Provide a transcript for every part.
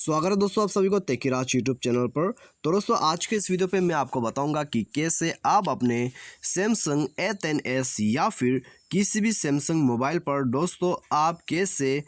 स्वागत है दोस्तों आप सभी को टेकीराज यूट्यूब चैनल पर। तो दोस्तों आज के इस वीडियो पे मैं आपको बताऊंगा कि कैसे आप अपने सैमसंग A10s या फिर किसी भी सैमसंग मोबाइल पर दोस्तों आप कैसे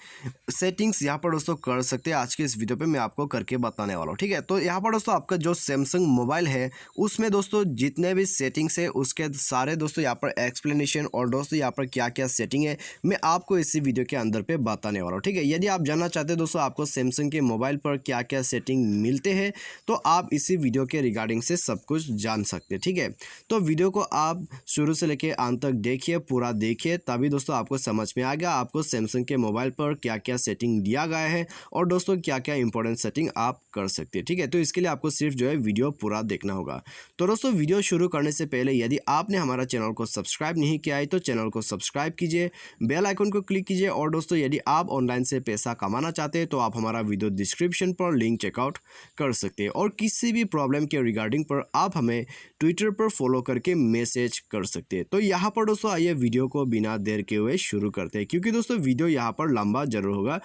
सेटिंग्स यहाँ पर दोस्तों कर सकते हैं। आज के इस वीडियो पे मैं आपको करके बताने वाला हूँ, ठीक है। तो यहाँ पर दोस्तों आपका जो सैमसंग मोबाइल है उसमें दोस्तों जितने भी सेटिंग्स है उसके सारे दोस्तों यहाँ पर एक्सप्लेनेशन और दोस्तों यहाँ पर क्या क्या सेटिंग है मैं आपको इसी वीडियो के अंदर पे बताने वाला हूँ, ठीक है। यदि आप जानना चाहते हैं दोस्तों आपको सैमसंग के मोबाइल पर क्या क्या सेटिंग मिलते हैं तो आप इसी वीडियो के रिगार्डिंग से सब कुछ जान सकते हैं, ठीक है। तो वीडियो को आप शुरू से लेकर अंत तक देखिए, पूरा देखिए, तभी दोस्तों आपको समझ में आ गया आपको सैमसंग के मोबाइल पर क्या क्या सेटिंग दिया गया है और दोस्तों क्या क्या इंपॉर्टेंट सेटिंग आप कर सकते हैं, ठीक है। तो इसके लिए आपको सिर्फ जो है वीडियो पूरा देखना होगा। तो दोस्तों वीडियो शुरू करने से पहले यदि आपने हमारा चैनल को सब्सक्राइब नहीं किया है तो चैनल को सब्सक्राइब कीजिए, बेल आइकन को क्लिक कीजिए और दोस्तों यदि आप ऑनलाइन से पैसा कमाना चाहते हैं तो आप हमारा वीडियो डिस्क्रिप्शन पर लिंक चेकआउट कर सकते हैं। और किसी भी प्रॉब्लम के रिगार्डिंग पर आप हमें ट्विटर पर फॉलो करके मैसेज कर सकते हैं। तो यहाँ पर दोस्तों आइए वीडियो को बिना देर के हुए शुरू करते हैं, क्योंकि दोस्तों वीडियो यहाँ पर लंबा जरूर होगा,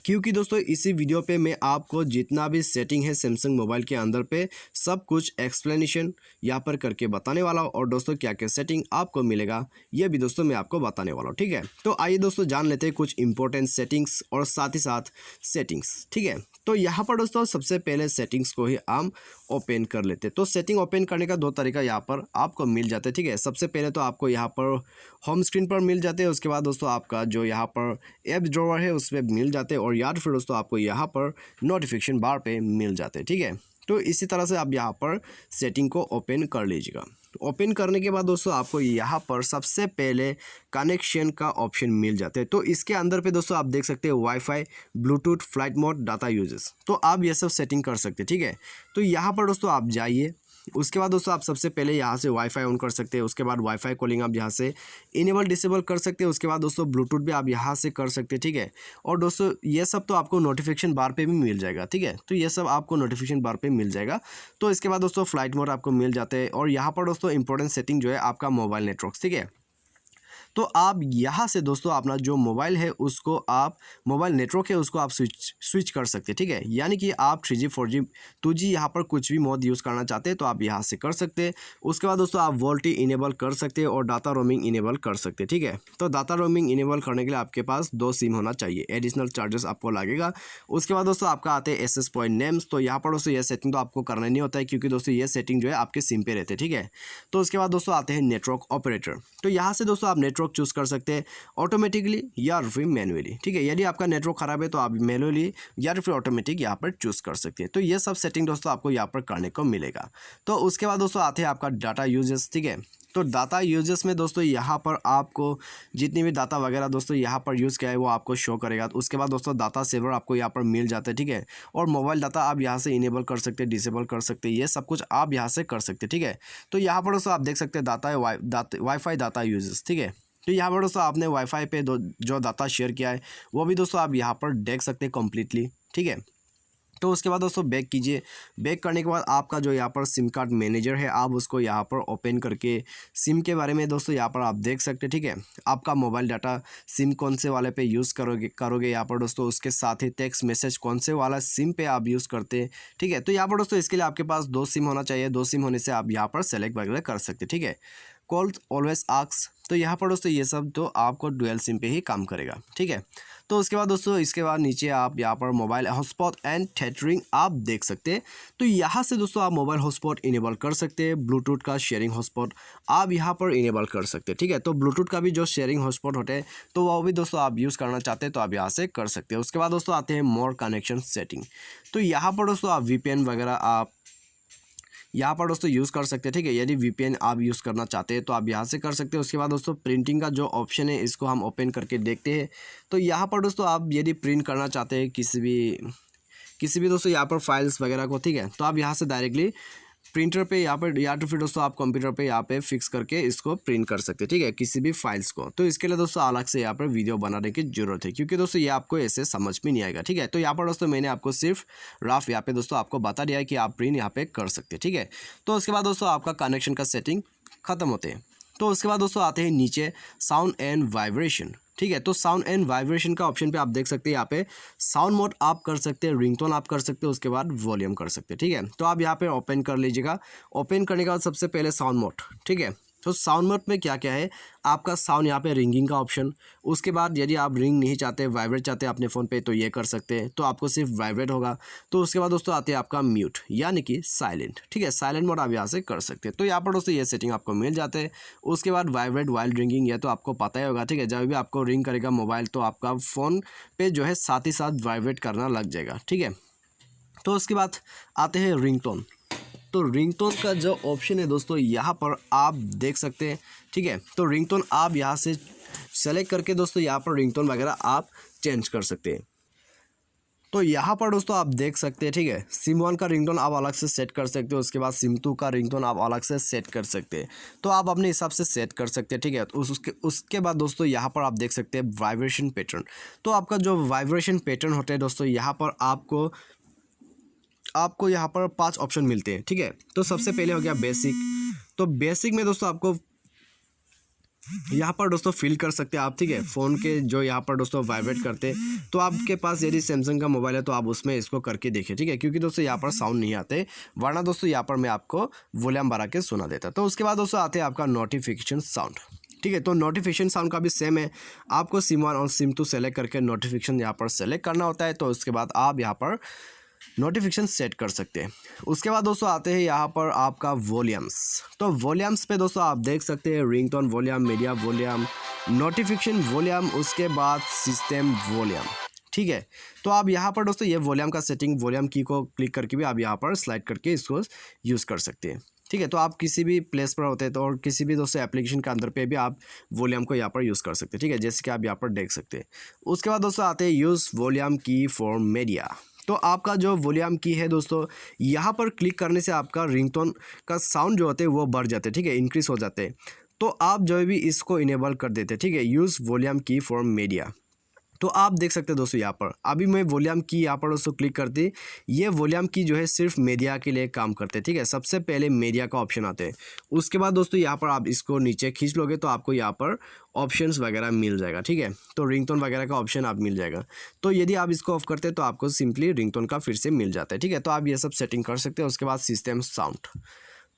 क्योंकि दोस्तों इसी वीडियो पे मैं आपको जितना भी सेटिंग है सैमसंग मोबाइल के अंदर पे सब कुछ एक्सप्लेनेशन यहाँ पर करके बताने वाला हूँ और दोस्तों क्या क्या सेटिंग आपको मिलेगा ये भी दोस्तों मैं आपको बताने वाला हूँ, ठीक है। तो आइए दोस्तों जान लेते हैं कुछ इंपॉर्टेंट सेटिंग्स और साथ ही साथ सेटिंग्स, ठीक है। तो यहाँ पर दोस्तों सबसे पहले सेटिंग्स को ही हम ओपन कर लेते हैं। तो सेटिंग ओपन करने का दो तरीका यहाँ पर आपको मिल जाते हैं, ठीक है। सबसे पहले तो आपको यहाँ पर होम स्क्रीन पर मिल जाते हैं, उसके बाद दोस्तों आपका जो यहाँ पर ऐप ड्रॉवर है उसमें मिल जाते हैं और या फिर दोस्तों आपको यहाँ पर नोटिफिकेशन बार पे मिल जाते हैं, ठीक है। तो इसी तरह से आप यहाँ पर सेटिंग को ओपन कर लीजिएगा। ओपन करने के बाद दोस्तों आपको यहाँ पर सबसे पहले कनेक्शन का ऑप्शन मिल जाते हैं। तो इसके अंदर पे दोस्तों आप देख सकते हैं wifi, Bluetooth, flight mode, data uses, तो आप ये सब सेटिंग कर सकते हैं, ठीक है। तो यहाँ पर दोस्तों आप जाइए, उसके बाद दोस्तों आप सबसे पहले यहाँ से वाईफाई ऑन कर सकते हैं, उसके बाद वाईफाई कॉलिंग आप यहाँ से इनेबल डिसेबल कर सकते हैं, उसके बाद दोस्तों ब्लूटूथ भी आप यहाँ से कर सकते हैं, ठीक है। और दोस्तों ये सब तो आपको नोटिफिकेशन बार पे भी मिल जाएगा, ठीक है। तो ये सब आपको नोटिफिकेशन बार पे मिल जाएगा। तो इसके बाद दोस्तों फ्लाइट मोड आपको मिल जाते हैं और यहाँ पर दोस्तों इंपॉर्टेंट सेटिंग जो है आपका मोबाइल नेटवर्क, ठीक है। तो आप यहाँ से दोस्तों अपना जो मोबाइल है उसको आप मोबाइल नेटवर्क है उसको आप स्विच कर सकते हैं, ठीक है। यानी कि आप 3G 4G 2G यहाँ पर कुछ भी मोड यूज़ करना चाहते हैं तो आप यहाँ से कर सकते हैं। उसके बाद दोस्तों आप वोल्टी इनेबल कर सकते हैं और डाटा रोमिंग इनेबल कर सकते हैं, ठीक है। तो डाटा रोमिंग इनेबल करने के लिए आपके पास 2 सिम होना चाहिए, एडिशनल चार्जेस आपको लगेगा। उसके बाद दोस्तों आपका आते हैं SS पॉइंट नेम्स। तो यहाँ पर दोस्तों ये सेटिंग तो आपको करना नहीं होता है, क्योंकि दोस्तों ये सेटिंग जो है आपके सिम पे रहते हैं, ठीक है। तो उसके बाद दोस्तों आते हैं नेटवर्क ऑपरेटर। तो यहाँ से दोस्तों आप नेटवर्क चूज़ कर सकते हैं ऑटोमेटिकली या फिर मैनुअली, ठीक है। यदि आपका नेटवर्क खराब है तो आप मैनुअली या फिर ऑटोमेटिक यहाँ पर चूज़ कर सकते हैं। तो ये सब सेटिंग दोस्तों आपको यहाँ पर करने को मिलेगा। तो उसके बाद दोस्तों आते हैं आपका डाटा यूजेस, ठीक है। तो डाटा यूजेस में दोस्तों यहाँ पर आपको जितनी भी डाटा वगैरह दोस्तों यहाँ पर यूज़ किया है वो आपको शो करेगा। तो उसके बाद दोस्तों डाटा सेवर आपको यहाँ पर मिल जाता है, ठीक है। और मोबाइल डाटा आप यहाँ से इनेबल कर सकते हैं, डिसेबल कर सकते हैं, ये सब कुछ आप यहाँ से कर सकते हैं, ठीक है। तो यहाँ पर दोस्तों आप देख सकते हैं डाटा वाईफाई डाटा यूजेस, ठीक है। तो यहाँ पर दोस्तों आपने वाईफाई पे जो डाटा शेयर किया है वो भी दोस्तों आप यहाँ पर देख सकते हैं कम्प्लीटली, ठीक है। तो उसके बाद दोस्तों बैक कीजिए। बैक करने के बाद आपका जो यहाँ पर सिम कार्ड मैनेजर है आप उसको यहाँ पर ओपन करके सिम के बारे में दोस्तों यहाँ पर आप देख सकते हैं, ठीक है। आपका मोबाइल डाटा सिम कौन से वाले पे यूज़ करोगे यहाँ पर दोस्तों, उसके साथ ही टेक्स्ट मैसेज कौन से वाला सिम पे आप यूज़ करते हैं, ठीक है। तो यहाँ पर दोस्तों इसके लिए आपके पास 2 सिम होना चाहिए, 2 सिम होने से आप यहाँ पर सेलेक्ट वगैरह कर सकते हैं, ठीक है। कॉल ऑलवेज आस्क, तो यहाँ पर दोस्तों ये सब तो आपको डुअल सिम पे ही काम करेगा, ठीक है। तो उसके बाद दोस्तों इसके बाद नीचे आप यहाँ पर मोबाइल हॉटस्पॉट एंड थेटरिंग आप देख सकते हैं। तो यहाँ से दोस्तों आप मोबाइल हॉटस्पॉट इनेबल कर सकते हैं, ब्लूटूथ का शेयरिंग हॉटस्पॉट आप यहाँ पर इनेबल कर सकते हैं, ठीक है। तो ब्लूटूथ का भी जो शेयरिंग हॉटस्पॉट होते हैं तो वो भी दोस्तों आप यूज़ करना चाहते हैं तो आप यहाँ से कर सकते हैं। उसके बाद दोस्तों आते हैं मोर कनेक्शन सेटिंग। तो यहाँ पर दोस्तों आप VPN वगैरह आप यहाँ पर दोस्तों यूज़ कर सकते हैं, ठीक है। यदि VPN आप यूज़ करना चाहते हैं तो आप यहाँ से कर सकते हैं। उसके बाद दोस्तों प्रिंटिंग का जो ऑप्शन है इसको हम ओपन करके देखते हैं। तो यहाँ पर दोस्तों आप यदि प्रिंट करना चाहते हैं किसी भी दोस्तों यहाँ पर फाइल्स वगैरह को, ठीक है, तो आप यहाँ से डायरेक्टली प्रिंटर पे यहाँ पर या तो फिर दोस्तों आप कंप्यूटर पे यहाँ पे फिक्स करके इसको प्रिंट कर सकते हैं, ठीक है, किसी भी फाइल्स को। तो इसके लिए दोस्तों अलग से यहाँ पर वीडियो बनाने की ज़रूरत है, क्योंकि दोस्तों ये आपको ऐसे समझ में नहीं आएगा, ठीक है। तो यहाँ पर दोस्तों मैंने आपको सिर्फ रफ यहाँ पे दोस्तों आपको बता दिया है कि आप प्रिंट यहाँ पे कर सकते हैं, ठीक है। तो उसके बाद दोस्तों आपका कनेक्शन का सेटिंग ख़त्म होते हैं। तो उसके बाद दोस्तों आते हैं नीचे साउंड एंड वाइब्रेशन। ठीक है, तो साउंड एंड वाइब्रेशन का ऑप्शन पे आप देख सकते हैं यहाँ पे साउंड मोड आप कर सकते हैं, रिंगटोन आप कर सकते हैं, उसके बाद वॉल्यूम कर सकते हैं। ठीक है, तो आप यहाँ पे ओपन कर लीजिएगा। ओपन करने के बाद सबसे पहले साउंड मोड। ठीक है, तो साउंड मोड में क्या क्या है, आपका साउंड यहाँ पे रिंगिंग का ऑप्शन। उसके बाद यदि आप रिंग नहीं चाहते, वाइब्रेट चाहते हैं अपने फ़ोन पे, तो ये कर सकते हैं, तो आपको सिर्फ वाइब्रेट होगा। तो उसके बाद दोस्तों आते हैं आपका म्यूट यानी कि साइलेंट। ठीक है, साइलेंट मोड आप यहाँ से कर सकते हैं। तो यहाँ पर दोस्तों ये सेटिंग आपको मिल जाते हैं। उसके बाद वाइब्रेट वाइल रिंगिंग, ये तो आपको पता ही होगा। ठीक है, जब भी आपको रिंग करेगा मोबाइल तो आपका फ़ोन पे जो है साथ ही साथ वाइब्रेट करना लग जाएगा। ठीक है, तो उसके बाद आते हैं रिंगटोन। तो रिंगटोन का जो ऑप्शन है दोस्तों यहाँ पर आप देख सकते हैं। ठीक है, तो रिंगटोन आप यहाँ से सेलेक्ट करके दोस्तों यहाँ पर रिंगटोन वगैरह आप चेंज कर सकते हैं। तो यहाँ पर दोस्तों आप देख सकते हैं। ठीक है, सिम 1 का रिंगटोन आप अलग से सेट कर सकते हो, उसके बाद सिम 2 का रिंगटोन आप अलग से सेट कर सकते हैं। तो आप अपने हिसाब से सेट कर सकते हैं। ठीक है, तो उसके बाद दोस्तों यहाँ पर आप देख सकते हैं वाइब्रेशन पैटर्न। तो आपका जो वाइब्रेशन पैटर्न होते हैं दोस्तों यहाँ पर आपको यहाँ पर 5 ऑप्शन मिलते हैं। ठीक है, तो सबसे पहले हो गया बेसिक। तो बेसिक में दोस्तों आपको यहाँ पर दोस्तों फील कर सकते हैं आप। ठीक है, फ़ोन के जो यहाँ पर दोस्तों वाइब्रेट करते हैं, तो आपके पास यदि सैमसंग का मोबाइल है तो आप उसमें इसको करके देखिए। ठीक है, क्योंकि दोस्तों यहाँ पर साउंड नहीं आते, वरना दोस्तों यहाँ पर मैं आपको वॉल्यूम बढ़ा के सुना देता। तो उसके बाद दोस्तों आते हैं आपका नोटिफिकेशन साउंड। ठीक है, तो नोटिफिकेशन साउंड का भी सेम है, आपको सिम 1 और सिम 2 सेलेक्ट करके नोटिफिकेशन यहाँ पर सेलेक्ट करना होता है। तो उसके बाद आप यहाँ पर नोटिफिकेशन सेट कर सकते हैं। उसके बाद दोस्तों आते हैं यहाँ पर आपका वॉल्यूम्स। तो वॉल्यूम्स पे दोस्तों आप देख सकते हैं ringtone volume, media volume, notification volume, उसके बाद सिस्टम वॉल्यूम। ठीक है, तो आप यहाँ पर दोस्तों ये वॉल्यूम का सेटिंग, वॉल्यूम की को क्लिक करके भी आप यहाँ पर स्लाइड करके इसको यूज़ कर सकते हैं। ठीक है, तो आप किसी भी प्लेस पर होते हैं तो और किसी भी दोस्तों एप्लीकेशन के अंदर पे भी आप वॉल्यूम को यहाँ पर यूज़ कर सकते हैं। ठीक है, जैसे कि आप यहाँ पर देख सकते हैं। उसके बाद दोस्तों आते हैं यूज़ वॉल्यूम की फॉर मीडिया। तो आपका जो वॉल्यूम की है दोस्तों यहाँ पर क्लिक करने से आपका रिंगटोन का साउंड जो होते हैं वो बढ़ जाते हैं। ठीक है, इंक्रीज हो जाते हैं। तो आप जो भी इसको इनेबल कर देते हैं। ठीक है, यूज़ वॉल्यूम की फॉर मीडिया। तो आप देख सकते हैं दोस्तों यहाँ पर अभी मैं वॉल्यूम की यहाँ पर दोस्तों क्लिक करते, ये वॉल्यूम की जो है सिर्फ मीडिया के लिए काम करते हैं। ठीक है, सबसे पहले मीडिया का ऑप्शन आते हैं। उसके बाद दोस्तों यहाँ पर आप इसको नीचे खींच लोगे तो आपको यहाँ पर ऑप्शंस वगैरह मिल जाएगा। ठीक है, तो रिंगटोन वगैरह का ऑप्शन आप मिल जाएगा। तो यदि आप इसको ऑफ करते हैं तो आपको सिंपली रिंगटोन का फिर से मिल जाता है। ठीक है, तो आप ये सब सेटिंग कर सकते हैं। उसके बाद सिस्टम साउंड।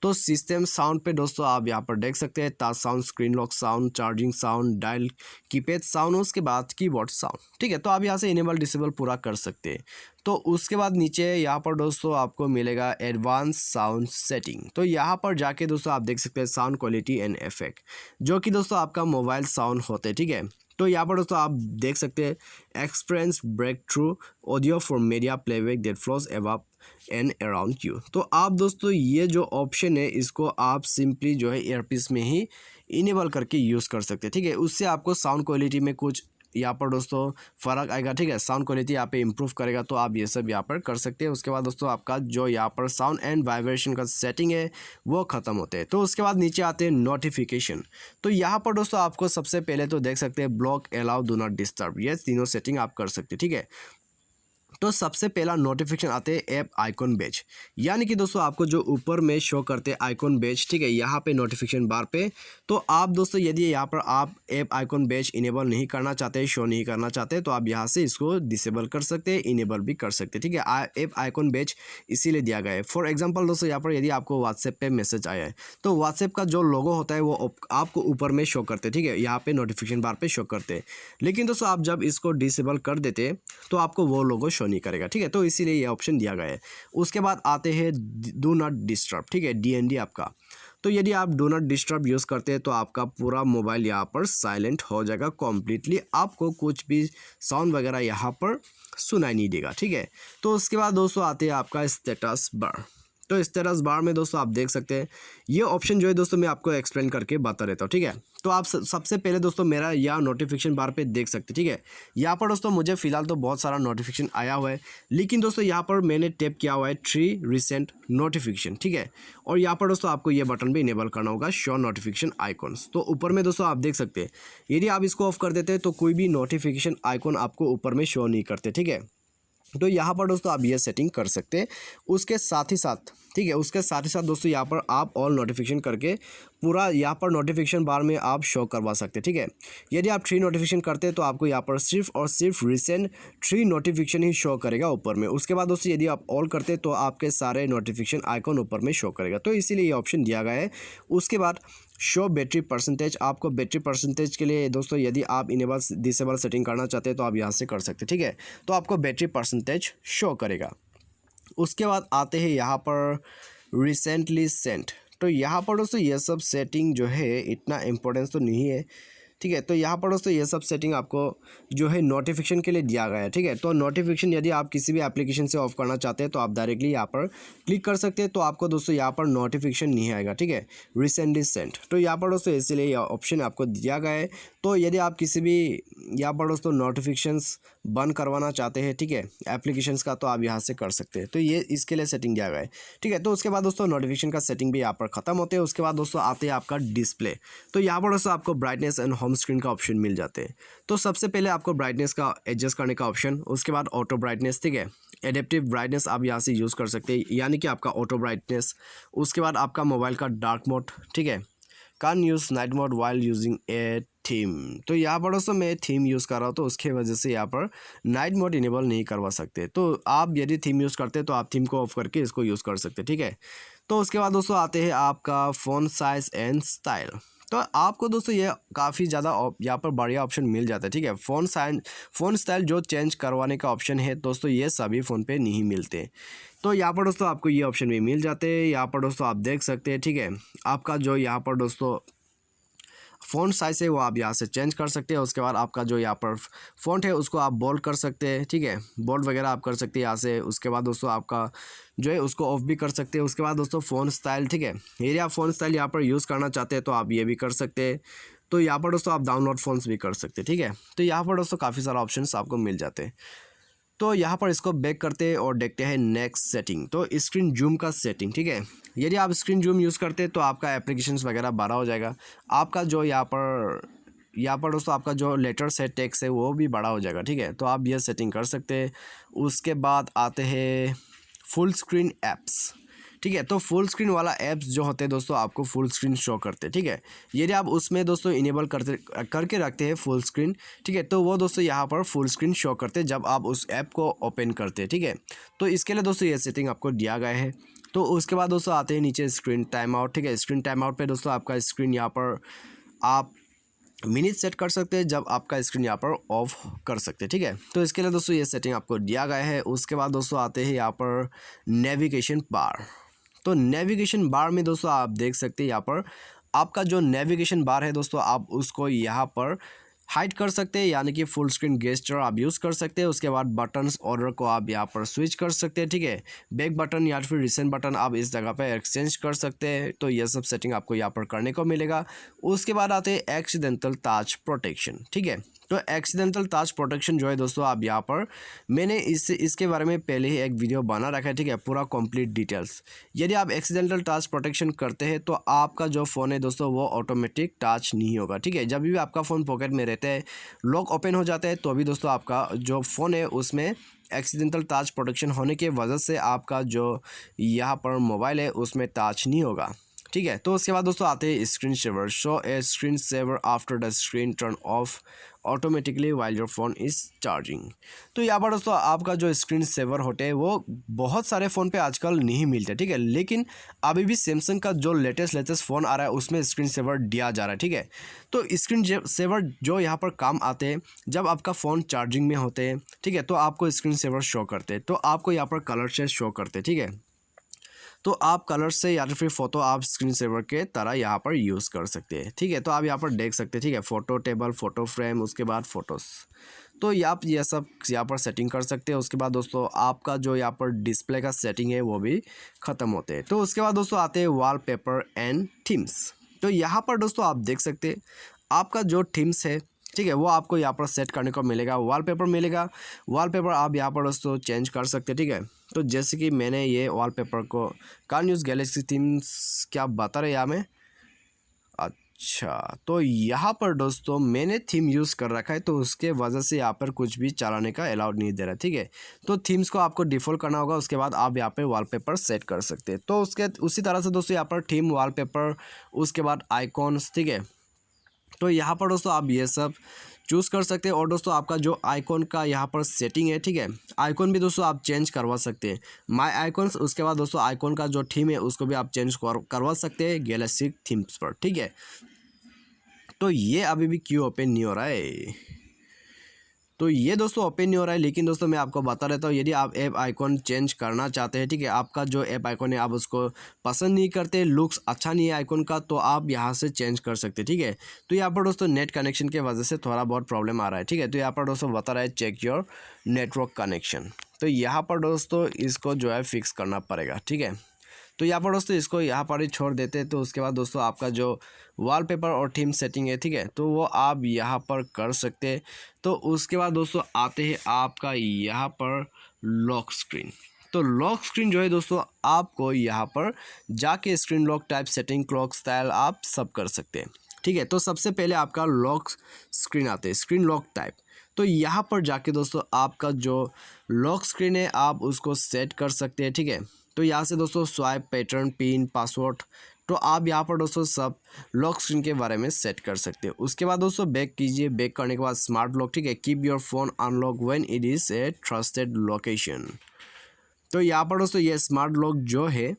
तो सिस्टम साउंड पे दोस्तों आप यहाँ पर देख सकते हैं touch sound, screen lock sound, charging sound, dial keypad sound, उसके बाद कीबोर्ड साउंड। ठीक है, तो आप यहाँ से इनेबल डिसेबल पूरा कर सकते हैं। तो उसके बाद नीचे यहाँ पर दोस्तों आपको मिलेगा एडवांस साउंड सेटिंग। तो यहाँ पर जाके दोस्तों आप देख सकते हैं साउंड क्वालिटी एंड इफेक्ट, जो कि दोस्तों आपका मोबाइल साउंड होते हैं। ठीक है, तो यहाँ पर दोस्तों आप देख सकते हैं experience break through audio for media playback that flows above and around you. तो आप दोस्तों ये जो ऑप्शन है इसको आप सिंपली जो है ईयरपीस में ही इनेबल करके यूज़ कर सकते हैं। ठीक है, उससे आपको साउंड क्वालिटी में कुछ यहाँ पर दोस्तों फ़र्क आएगा। ठीक है, साउंड क्वालिटी यहाँ पे इम्प्रूव करेगा। तो आप ये सब यहाँ पर कर सकते हैं। उसके बाद दोस्तों आपका जो यहाँ पर साउंड एंड वाइब्रेशन का सेटिंग है वो ख़त्म होते हैं। तो उसके बाद नीचे आते हैं नोटिफिकेशन। तो यहाँ पर दोस्तों आपको सबसे पहले तो देख सकते हैं block, allow, do not disturb, ये तीनों सेटिंग आप कर सकते हैं। ठीक है, तो सबसे पहला नोटिफिकेशन आते हैं ऐप आइकॉन बैज, यानी कि दोस्तों आपको जो ऊपर में शो करते हैं आइकॉन बैज। ठीक है, यहाँ पे नोटिफिकेशन बार पे। तो आप दोस्तों यदि यहाँ पर आप ऐप आइकॉन बैज इनेबल नहीं करना चाहते, शो नहीं करना चाहते, तो आप यहाँ से इसको डिसेबल कर सकते हैं, इनेबल भी कर सकते हैं। ठीक है, ऐप आइकॉन बैज इसीलिए दिया गया है। फॉर एग्जाम्पल दोस्तों यहाँ पर यदि आपको व्हाट्सएप पे मैसेज आया है तो व्हाट्सएप का जो लोगो होता है वो आपको ऊपर में शो करते हैं। ठीक है, यहाँ पे नोटिफिकेशन बार पे शो करते हैं। लेकिन दोस्तों आप जब इसको डिसेबल कर देते तो आपको वो लोगो शो नहीं करेगा। ठीक है, तो इसीलिए ये ऑप्शन दिया गया है। उसके बाद आते हैं डू नॉट डिस्टर्ब। ठीक है, DND आपका। तो यदि आप डू नॉट डिस्टर्ब यूज़ करते हैं तो आपका पूरा मोबाइल यहाँ पर साइलेंट हो जाएगा कम्प्लीटली, आपको कुछ भी साउंड वगैरह यहाँ पर सुनाई नहीं देगा। ठीक है, तो उसके बाद दोस्तों आते हैं आपका स्टेटस बार। तो स्टेटस बार में दोस्तों आप देख सकते हैं ये ऑप्शन जो है दोस्तों मैं आपको एक्सप्लेन करके बता देता हूँ। ठीक है, तो आप सबसे पहले दोस्तों मेरा यहाँ नोटिफिकेशन बार पे देख सकते हैं। ठीक है, यहाँ पर दोस्तों मुझे फ़िलहाल तो बहुत सारा नोटिफिकेशन आया हुआ है, लेकिन दोस्तों यहाँ पर मैंने टैप किया हुआ है 3 रिसेंट नोटिफिकेशन। ठीक है, और यहाँ पर दोस्तों आपको ये बटन भी इनेबल करना होगा शो नोटिफिकेशन आइकॉन्स। तो ऊपर में दोस्तों आप देख सकते हैं यदि आप इसको ऑफ कर देते हैं तो कोई भी नोटिफिकेशन आइकॉन आपको ऊपर में शो नहीं करते। ठीक है, तो यहाँ पर दोस्तों आप ये सेटिंग कर सकते हैं। उसके साथ ही साथ, ठीक है, उसके साथ ही साथ दोस्तों यहाँ पर आप ऑल नोटिफिकेशन करके पूरा यहाँ पर नोटिफिकेशन बार में आप शो करवा सकते हैं, ठीक है। यदि आप 3 नोटिफिकेशन करते हैं तो आपको यहाँ पर सिर्फ और सिर्फ रिसेंट 3 नोटिफिकेशन ही शो करेगा ऊपर में। उसके बाद दोस्तों यदि आप ऑल करते हैं तो आपके सारे नोटिफिकेशन आइकॉन ऊपर में शो करेगा, तो इसीलिए ये ऑप्शन दिया गया है। उसके बाद शो बैटरी परसेंटेज, आपको बैटरी परसेंटेज के लिए दोस्तों यदि आप इनेबल डिसेबल सेटिंग करना चाहते हैं तो आप यहाँ से कर सकते हैं, ठीक है। तो आपको बैटरी परसेंटेज शो करेगा। उसके बाद आते हैं यहाँ पर रिसेंटली सेंट। तो यहाँ पर दोस्तों ये सब सेटिंग जो है इतना इम्पोर्टेंस तो नहीं है, ठीक है। तो यहाँ पर दोस्तों ये सब सेटिंग आपको जो है नोटिफिकेशन के लिए दिया गया है, ठीक है। तो नोटिफिकेशन यदि आप किसी भी एप्लीकेशन से ऑफ करना चाहते हैं तो आप डायरेक्टली यहाँ पर क्लिक कर सकते हैं, तो आपको दोस्तों यहाँ पर नोटिफिकेशन नहीं आएगा, ठीक है, रिसेंटली सेंट। तो यहाँ पर दोस्तों इसीलिए यह ऑप्शन आपको दिया गया है। तो यदि आप किसी भी यहाँ पर दोस्तों नोटिफिकेशंस बंद करवाना चाहते हैं, ठीक है, एप्लीकेशंस का, तो आप यहाँ से कर सकते हैं। तो ये इसके लिए सेटिंग दिया गया है, ठीक है। तो उसके बाद दोस्तों नोटिफिकेशन का सेटिंग भी यहाँ पर ख़त्म होते हैं। उसके बाद दोस्तों आते हैं आपका डिस्प्ले। तो यहाँ पर दोस्तों आपको ब्राइटनेस एंड होम स्क्रीन का ऑप्शन मिल जाते हैं। तो सबसे पहले आपको ब्राइटनेस का एडजस्ट करने का ऑप्शन, उसके बाद ऑटो ब्राइटनेस, ठीक है, एडेप्टिव ब्राइटनेस आप यहाँ से यूज़ कर सकते हैं, यानी कि आपका ऑटो ब्राइटनेस। उसके बाद आपका मोबाइल का डार्क मोड, ठीक है, can use night mode while using A theme. तो यहाँ पर दोस्तों मैं थीम यूज़ कर रहा हूँ, तो उसके वजह से यहाँ पर नाइट मोड इनेबल नहीं करवा सकते। तो आप यदि थीम यूज़ करते हैं तो आप थीम को ऑफ करके इसको यूज़ कर सकते हैं, ठीक है। तो उसके बाद दोस्तों आते हैं आपका फ़ोन साइज़ एंड स्टाइल। तो आपको दोस्तों ये काफ़ी ज़्यादा यहाँ पर बढ़िया ऑप्शन मिल जाता है, ठीक है। फ़ोन स्टाइल जो चेंज करवाने का ऑप्शन है दोस्तों, ये सभी फ़ोन पे नहीं मिलते। तो यहाँ पर दोस्तों आपको ये ऑप्शन भी मिल जाते हैं। यहाँ पर दोस्तों आप देख सकते हैं, ठीक है, आपका जो यहाँ पर दोस्तों फ़ॉन्ट साइज़ है वो आप यहाँ से चेंज कर सकते हैं। उसके बाद आपका जो यहाँ पर फ़ॉन्ट है उसको आप बोल्ड कर सकते हैं, ठीक है, बोल्ड वगैरह आप कर सकते हैं यहाँ से। उसके बाद दोस्तों आपका जो है उसको ऑफ भी कर सकते हैं। उसके बाद दोस्तों फ़ॉन्ट स्टाइल, ठीक है, यदि आप फ़ॉन्ट स्टाइल यहाँ पर यूज़ करना चाहते हैं तो आप ये भी कर सकते हैं। तो यहाँ पर दोस्तों आप डाउनलोड फ़ॉन्ट्स भी कर सकते हैं, ठीक है। तो यहाँ पर दोस्तों काफ़ी सारे ऑप्शंस आपको मिल जाते हैं। तो यहाँ पर इसको बैक करते हैं और देखते हैं नेक्स्ट सेटिंग। तो स्क्रीन जूम का सेटिंग, ठीक है, यदि आप स्क्रीन जूम यूज़ करते हैं तो आपका एप्लीकेशंस वगैरह बड़ा हो जाएगा। आपका जो यहाँ पर दोस्तों आपका जो लेटर्स है, टेक्स्ट है, वो भी बड़ा हो जाएगा, ठीक है। तो आप ये सेटिंग कर सकते हैं। उसके बाद आते हैं फुल स्क्रीन ऐप्स, ठीक है। तो फुल स्क्रीन वाला ऐप्स जो होते हैं दोस्तों आपको फुल स्क्रीन शो करते हैं, ठीक है। यदि आप उसमें दोस्तों इनेबल करके रखते हैं फुल स्क्रीन, ठीक है, तो वो दोस्तों यहाँ पर फुल स्क्रीन शो करते हैं जब आप उस ऐप को ओपन करते हैं, ठीक है। तो इसके लिए दोस्तों ये सेटिंग आपको दिया गया है। तो उसके बाद दोस्तों आते हैं नीचे स्क्रीन टाइम आउट, ठीक है। स्क्रीन टाइम आउट पर दोस्तों आपका स्क्रीन यहाँ पर आप मिनट सेट कर सकते हैं जब आपका स्क्रीन यहाँ पर ऑफ कर सकते हैं, ठीक है। तो इसके लिए दोस्तों ये सेटिंग आपको दिया गया है। उसके बाद दोस्तों आते हैं यहाँ पर नेविगेशन बार। तो नेविगेशन बार में दोस्तों आप देख सकते हैं यहाँ पर आपका जो नेविगेशन बार है दोस्तों, आप उसको यहाँ पर हाइड कर सकते हैं, यानी कि फुल स्क्रीन गेस्चर आप यूज़ कर सकते हैं। उसके बाद बटन्स ऑर्डर को आप यहाँ पर स्विच कर सकते हैं, ठीक है। बैक बटन या फिर रिसेंट बटन आप इस जगह पर एक्सचेंज कर सकते हैं। तो ये सब सेटिंग आपको यहाँ पर करने को मिलेगा। उसके बाद आते हैं एक्सीडेंटल टच प्रोटेक्शन, ठीक है। तो एक्सीडेंटल टच प्रोटेक्शन जो है दोस्तों, आप यहाँ पर मैंने इसके बारे में पहले ही एक वीडियो बना रखा है, ठीक है, पूरा कंप्लीट डिटेल्स। यदि आप एक्सीडेंटल टच प्रोटेक्शन करते हैं तो आपका जो फ़ोन है दोस्तों वो ऑटोमेटिक टच नहीं होगा, ठीक है। जब भी आपका फ़ोन पॉकेट में रहता है, लॉक ओपन हो जाता है, तो अभी दोस्तों आपका जो फ़ोन है उसमें एक्सीडेंटल टच प्रोटेक्शन होने की वजह से आपका जो यहाँ पर मोबाइल है उसमें टच नहीं होगा, ठीक है। तो उसके बाद दोस्तों आते हैं screen saver. Show a screen saver after the screen turn off automatically while your phone is charging. तो यहाँ पर दोस्तों आपका जो स्क्रीन सेवर होते हैं वो बहुत सारे फ़ोन पे आजकल नहीं मिलते, ठीक है, लेकिन अभी भी सैमसंग का जो लेटेस्ट फ़ोन आ रहा है उसमें स्क्रीन सेवर दिया जा रहा है, ठीक है। तो स्क्रीन सेवर जो यहाँ पर काम आते हैं जब आपका फ़ोन चार्जिंग में होते हैं, ठीक है, तो आपको स्क्रीन सेवर शो करते हैं। तो आपको यहाँ पर कलर से शो करते हैं, ठीक है। तो आप कलर से या फिर फ़ोटो आप स्क्रीन सेवर के तरह यहाँ पर यूज़ कर सकते हैं, ठीक है। तो आप यहाँ पर देख सकते हैं, ठीक है, फ़ोटो टेबल, फ़ोटो फ्रेम, उसके बाद फ़ोटोज़। तो ये आप ये सब यहाँ पर सेटिंग कर सकते हैं। उसके बाद दोस्तों आपका जो यहाँ पर डिस्प्ले का सेटिंग है वो भी ख़त्म होते हैं। तो उसके बाद दोस्तों आते हैं वॉलपेपर एंड थीम्स। तो यहाँ पर दोस्तों आप देख सकते हैं आपका जो थीम्स है, ठीक है, वो आपको यहाँ पर सेट करने को मिलेगा। वॉलपेपर मिलेगा, वॉलपेपर आप यहाँ पर दोस्तों चेंज कर सकते हैं, ठीक है। तो जैसे कि मैंने ये वॉलपेपर को कैन यूज़ गैलेक्सी थीम्स क्या बता रहे यहाँ में, अच्छा, तो यहाँ पर दोस्तों मैंने थीम यूज़ कर रखा है, तो उसके वजह से यहाँ पर कुछ भी चलाने का अलाउड नहीं दे रहा है, ठीक है। तो थीम्स को आपको डिफ़ॉल्ट करना होगा, उसके बाद आप यहाँ पे वॉलपेपर सेट कर सकते हैं। तो उसके उसी तरह से दोस्तों यहाँ पर थीम, वॉलपेपर, उसके बाद आइकॉन्स, ठीक है। तो यहाँ पर दोस्तों आप ये सब चूज़ कर सकते हैं। और दोस्तों आपका जो आइकॉन का यहाँ पर सेटिंग है, ठीक है, आइकॉन भी दोस्तों आप चेंज करवा सकते हैं, माय आइकॉन्स। उसके बाद दोस्तों आइकॉन का जो थीम है उसको भी आप चेंज करवा सकते हैं गैलेक्सी थीम्स पर, ठीक है। तो ये अभी भी क्यों ओपन नहीं हो रहा है? तो ये दोस्तों ओपन नहीं हो रहा है, लेकिन दोस्तों मैं आपको बता देता हूँ, यदि आप ऐप आइकॉन चेंज करना चाहते हैं, ठीक है, आपका जो ऐप आइकॉन है आप उसको पसंद नहीं करते, लुक्स अच्छा नहीं है आइकॉन का, तो आप यहाँ से चेंज कर सकते हैं, ठीक है। तो यहाँ पर दोस्तों नेट कनेक्शन के वजह से थोड़ा बहुत प्रॉब्लम आ रहा है, ठीक है। तो यहाँ पर दोस्तों बता रहा है चेक योर नेटवर्क कनेक्शन। तो यहाँ पर दोस्तों इसको जो है फिक्स करना पड़ेगा, ठीक है। तो यहाँ पर दोस्तों इसको यहाँ पर ही छोड़ देते हैं। तो उसके बाद दोस्तों आपका जो वॉलपेपर और थीम सेटिंग है, ठीक है, तो वो आप यहाँ पर कर सकते हैं। तो उसके बाद दोस्तों आते हैं आपका यहाँ पर लॉक स्क्रीन। तो लॉक स्क्रीन जो है दोस्तों आपको यहाँ पर जाके screen lock type, setting, clock style आप सब कर सकते हैं, ठीक है। तो सबसे पहले आपका लॉक स्क्रीन आते हैं, स्क्रीन लॉक टाइप। तो यहाँ पर जाके दोस्तों आपका जो लॉक स्क्रीन है आप उसको सेट कर सकते हैं, ठीक है। तो यहाँ से दोस्तों स्वाइप, पैटर्न, पिन, पासवर्ड, तो आप यहाँ पर दोस्तों सब लॉक स्क्रीन के बारे में सेट कर सकते हो। उसके बाद दोस्तों बैक कीजिए, बैक करने के बाद स्मार्ट लॉक, ठीक है, keep your phone unlock when it is a trusted location. तो यहाँ पर दोस्तों ये स्मार्ट लॉक जो है,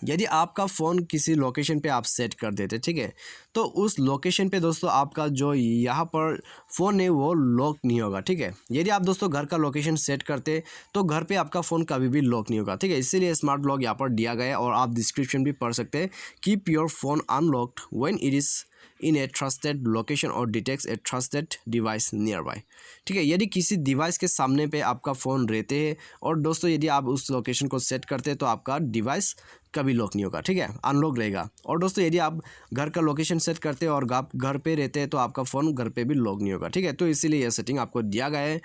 यदि आपका फ़ोन किसी लोकेशन पे आप सेट कर देते, ठीक है, तो उस लोकेशन पे दोस्तों आपका जो यहाँ पर फ़ोन है वो लॉक नहीं होगा, ठीक है। यदि आप दोस्तों घर का लोकेशन सेट करते तो घर पे आपका फ़ोन कभी भी लॉक नहीं होगा, ठीक है। इसीलिए स्मार्ट लॉक यहाँ पर दिया गया है। और आप डिस्क्रिप्शन भी पढ़ सकते हैं, keep your phone unlocked when it is in a trusted location और detects a trusted device nearby, ठीक है। यदि किसी डिवाइस के सामने पे आपका फ़ोन रहते हैं और दोस्तों यदि आप उस लोकेशन को सेट करते हैं तो आपका डिवाइस कभी लॉक नहीं होगा, ठीक है, अनलॉक रहेगा। और दोस्तों यदि आप घर का लोकेशन सेट करते हैं और आप घर पे रहते हैं तो आपका फ़ोन घर पे भी लॉक नहीं होगा, ठीक है। तो इसीलिए यह सेटिंग आपको दिया गया है।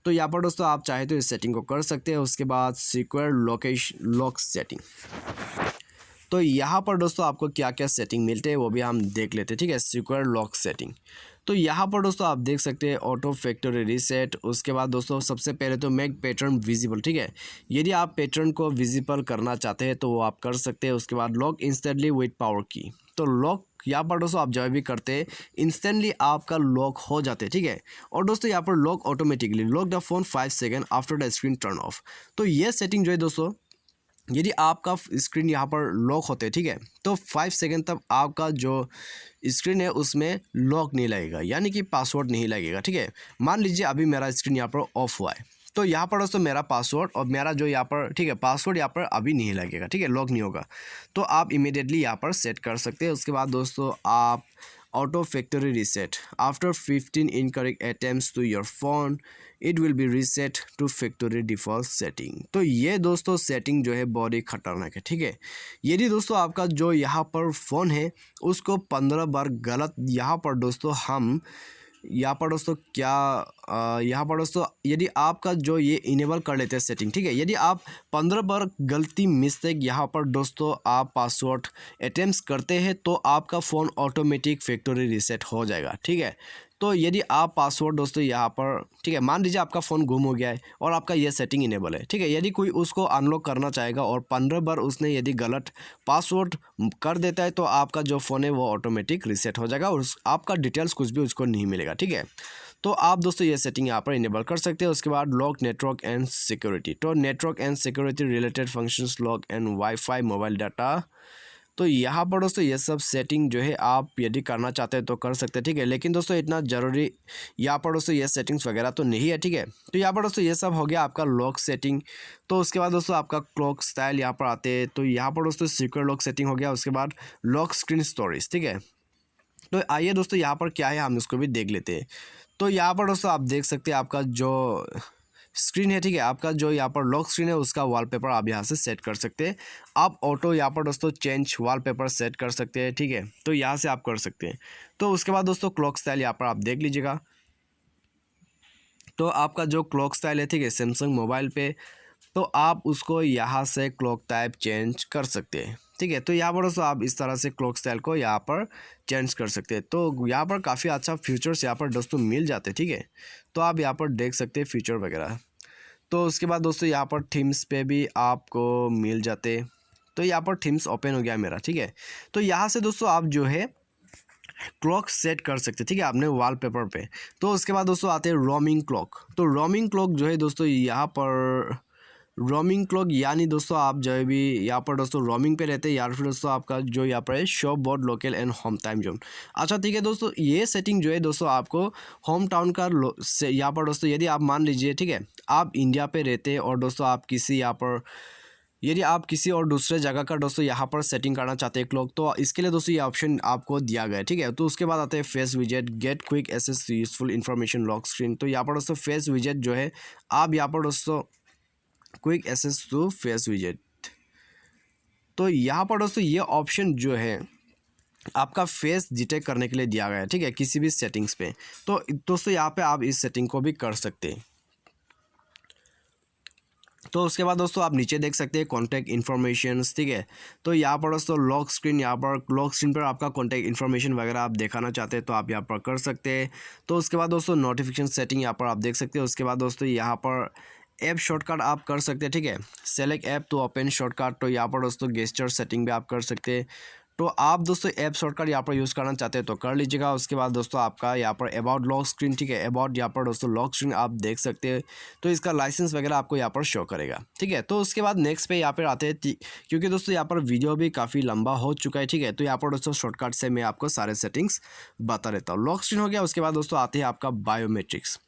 तो यहाँ पर दोस्तों आप चाहे तो इस सेटिंग को कर सकते हैं। उसके बाद सिक्योर लोकेशन लॉक सेटिंग, तो यहाँ पर दोस्तों आपको क्या क्या सेटिंग मिलते हैं वो भी हम देख लेते हैं, ठीक है। सिक्योर लॉक सेटिंग, तो यहाँ पर दोस्तों आप देख सकते हैं ऑटो फैक्टरी रीसेट। उसके बाद दोस्तों सबसे पहले तो मेक पैटर्न विजिबल, ठीक है, यदि आप पैटर्न को विजिबल करना चाहते हैं तो वो आप कर सकते हैं। उसके बाद लॉक इंस्टेंटली विद पावर की, तो लॉक यहाँ पर दोस्तों आप जब भी करते हैं इंस्टेंटली आपका लॉक हो जाते हैं, ठीक है। और दोस्तों यहाँ पर lock automatically lock the phone 5 second after the screen turn of. तो ये सेटिंग जो है दोस्तों, यदि आपका स्क्रीन यहाँ पर लॉक होते हैं, ठीक है, तो 5 सेकेंड तक आपका जो स्क्रीन है उसमें लॉक नहीं लगेगा, यानी कि पासवर्ड नहीं लगेगा, ठीक है। मान लीजिए अभी मेरा स्क्रीन यहाँ पर ऑफ हुआ है, तो यहाँ पर दोस्तों मेरा पासवर्ड और मेरा जो यहाँ पर, ठीक है, पासवर्ड यहाँ पर अभी नहीं लगेगा, ठीक है, लॉक नहीं होगा। तो आप इमीडिएटली यहाँ पर सेट कर सकते हैं। उसके बाद दोस्तों आप auto factory reset after 15 incorrect attempts to your phone it will be reset to factory default setting. तो ये दोस्तों सेटिंग जो है बहुत ही खतरनाक है, ठीक है। यदि दोस्तों आपका जो यहाँ पर फ़ोन है उसको 15 बार गलत यहाँ पर दोस्तों हम यहाँ पर दोस्तों क्या यहाँ पर दोस्तों यदि आपका जो ये इनेबल कर लेते हैं सेटिंग, ठीक है, यदि आप 15 बार गलती मिस्टेक यहाँ पर दोस्तों आप पासवर्ड अटेम्प्ट करते हैं तो आपका फ़ोन ऑटोमेटिक फैक्टरी रीसेट हो जाएगा, ठीक है। तो यदि आप पासवर्ड दोस्तों यहाँ पर, ठीक है, मान लीजिए आपका फ़ोन गुम हो गया है और आपका ये सेटिंग इनेबल है, ठीक है, यदि कोई उसको अनलॉक करना चाहेगा और 15 बार उसने यदि गलत पासवर्ड कर देता है तो आपका जो फ़ोन है वो ऑटोमेटिक रीसेट हो जाएगा और आपका डिटेल्स कुछ भी उसको नहीं मिलेगा, ठीक है। तो आप दोस्तों ये सेटिंग यहाँ पर इनेबल कर सकते हैं। उसके बाद लॉक नेटवर्क एंड सिक्योरिटी, तो network and security related functions, lock and wifi, mobile data, तो यहाँ पर दोस्तों ये सब सेटिंग जो है आप यदि करना चाहते हैं तो कर सकते हैं, ठीक है। लेकिन दोस्तों इतना ज़रूरी यहाँ पर दोस्तों ये सेटिंग्स वगैरह तो नहीं है, ठीक है। तो यहाँ पर दोस्तों ये सब हो गया आपका लॉक सेटिंग। तो उसके बाद दोस्तों आपका क्लॉक स्टाइल यहाँ पर आते हैं। तो यहाँ पर दोस्तों सिक्योर लॉक सेटिंग हो गया। उसके बाद लॉक स्क्रीन स्टोरेज, ठीक है। तो आइए दोस्तों यहाँ पर क्या है हम इसको भी देख लेते हैं। तो यहाँ पर दोस्तों आप देख सकते हैं आपका जो स्क्रीन है, ठीक है, आपका जो यहाँ पर लॉक स्क्रीन है उसका वॉलपेपर आप यहाँ से सेट कर सकते हैं। आप ऑटो यहाँ पर दोस्तों चेंज वॉलपेपर सेट कर सकते हैं, ठीक है, तो यहाँ से आप कर सकते हैं। तो उसके बाद दोस्तों क्लॉक स्टाइल यहाँ पर आप देख लीजिएगा। तो आपका जो क्लॉक स्टाइल है, ठीक है, सैमसंग मोबाइल पे, तो आप उसको यहाँ से क्लॉक टाइप चेंज कर सकते हैं, ठीक है। तो यहाँ पर दोस्तों आप इस तरह से क्लॉक स्टाइल को यहाँ पर चेंज कर सकते हैं। तो यहाँ पर काफ़ी अच्छा फीचर्स यहाँ पर दोस्तों मिल जाते हैं, ठीक है। तो आप यहाँ पर देख सकते हैं फीचर वगैरह। तो उसके बाद दोस्तों यहाँ पर थीम्स पे भी आपको मिल जाते। तो यहाँ पर थीम्स ओपन हो गया मेरा, ठीक है। तो यहाँ से दोस्तों आप जो है क्लॉक सेट कर सकते हैं, ठीक है, आपने वॉलपेपर पे। तो उसके बाद दोस्तों आते हैं रोमिंग क्लॉक। तो रोमिंग क्लॉक जो है दोस्तों यहाँ पर रोमिंग क्लॉक यानी दोस्तों आप जो है भी यहाँ पर दोस्तों रोमिंग पे रहते हैं या फिर दोस्तों आपका जो यहाँ पर है show board local and home time zone. अच्छा ठीक है दोस्तों, ये सेटिंग जो है दोस्तों आपको होम टाउन का यहाँ पर दोस्तों यदि आप मान लीजिए, ठीक है, आप इंडिया पे रहते हैं और दोस्तों आप किसी यहाँ पर यदि आप किसी और दूसरे जगह का दोस्तों यहाँ पर सेटिंग करना चाहते हैं क्लॉक, तो इसके लिए दोस्तों ये ऑप्शन आपको दिया गया है, ठीक है। तो उसके बाद आते हैं फेस विजेट, get quick access useful information lock screen. तो यहाँ पर दोस्तों फेस विजेट जो है आप यहाँ पर दोस्तों क्विक एसेस टू फेस विजेट। तो यहाँ पर दोस्तों ये ऑप्शन जो है आपका फेस डिटेक्ट करने के लिए दिया गया है, ठीक है, किसी भी सेटिंग्स पे। तो दोस्तों यहाँ पे आप इस सेटिंग को भी कर सकते हैं। तो उसके बाद दोस्तों आप नीचे देख सकते हैं कॉन्टैक्ट इन्फॉर्मेशंस, ठीक है। तो यहाँ पर दोस्तों लॉक स्क्रीन, यहाँ पर लॉक स्क्रीन पर आपका कॉन्टैक्ट इन्फॉर्मेशन वगैरह आप दिखाना चाहते हैं तो आप यहाँ पर कर सकते हैं। तो उसके बाद दोस्तों नोटिफिकेशन सेटिंग यहाँ पर आप देख सकते हैं। उसके बाद दोस्तों यहाँ पर ऐप शॉर्टकट आप कर सकते हैं, ठीक है, select app to open shortcut. तो यहाँ पर दोस्तों गेस्चर सेटिंग भी आप कर सकते हैं। तो आप दोस्तों ऐप शॉर्टकट यहाँ पर यूज़ करना चाहते हैं तो कर लीजिएगा। उसके बाद दोस्तों आपका यहाँ पर अबाउट लॉक स्क्रीन, ठीक है, अबाउट यहाँ पर दोस्तों लॉक स्क्रीन आप देख सकते हैं। तो इसका लाइसेंस वगैरह आपको यहाँ पर शो करेगा, ठीक है। तो उसके बाद नेक्स्ट पे यहाँ पर आते हैं, क्योंकि दोस्तों यहाँ पर वीडियो भी काफ़ी लंबा हो चुका है, ठीक है। तो यहाँ पर दोस्तों शॉर्टकट से मैं आपको सारे सेटिंग्स बता देता हूँ। लॉक स्क्रीन हो गया। उसके बाद दोस्तों आते हैं आपका बायोमेट्रिक्स।